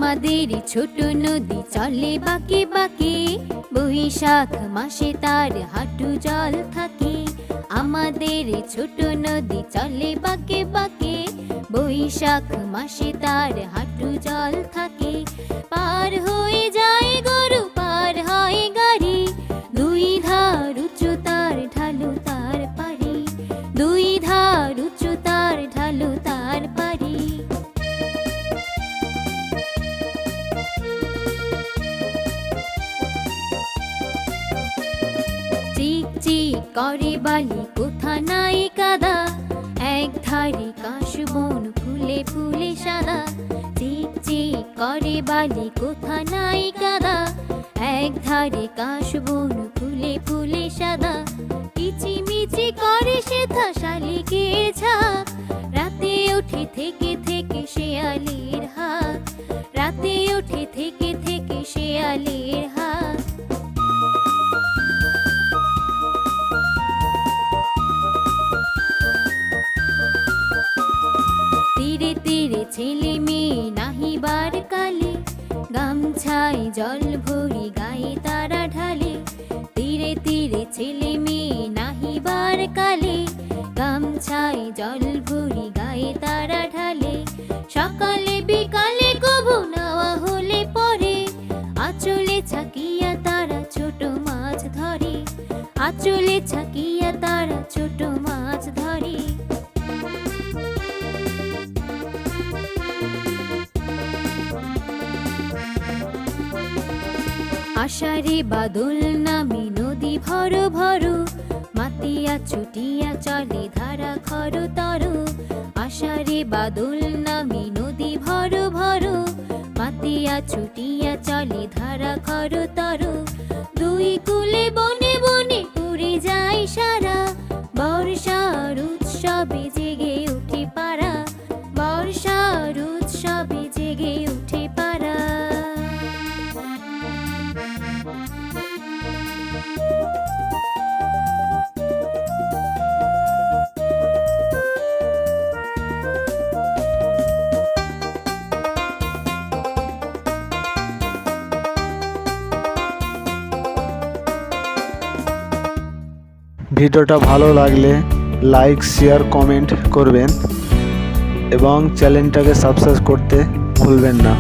আমাদের ছোট নদী চলে বাঁকে বাঁকে, বৈশাখ মাসে তার হাঁটু জল থাকে। আমাদের ছোট নদী চলে বাঁকে বাঁকে, বৈশাখ মাসে তার হাঁটু জল থাকে। পার হয়ে যায় গরু, পার হয় গাড়ি, দুই ধার উঁচু তার ঢালু তার পারি, দুই ধার উঁচু তার ঢালু তার পারি। চিক চিক করে বালি, কোথা নাই কাদা, এক ধারে কাশবন ফুলে ফুলে সাদা। চিক চিক করে বালি, কোথা নাই কাদা, এক ধারে কাশবন ফুলে ফুলে সাদা। কিচিমিচি করে সেথা শালিকের ঝাঁক, রাতে ওঠে থেকে থেকে শেয়ালের হাত, রাতে ওঠে থেকে থেকে শেয়ালের হাত। তীরে তীরে ছেলে মেয়ে নাহিবার কালে, গামছায় জল ভরি গায়ে তারা ঢালে। তীরে তীরে ছেলে মেয়ে নাহিবার কালে, গামছায় জল ভরি গায়ে তারা ঢালে। সকালে বিকালে কবু নাওয়া হলে পরে, আঁচলে ছাকিয়া তারা ছোট মাছ ধরে, আঁচলে ছাকিয়া তারা ছোট মাছ ধরে। আষাঢ়ে বাদল নামে নদী ভর ভর, মাতিয়া ছুটিয়া চলে ধারা খর তর। আষাঢ়ে বাদল নামে নদী ভর ভর, মাতিয়া ছুটিয়া চলে ধারা খর তর। দুই কুলে বনে বনে উড়ে যায় সারা, বর্ষার উৎসবে জেগে উঠে পাড়া, বর্ষার উৎসবে জেগে উঠে পাড়া। ভিডিওটা ভালো লাগলে লাইক শেয়ার কমেন্ট করবেন এবং চ্যানেলটাকে সাবস্ক্রাইব করতে ভুলবেন না।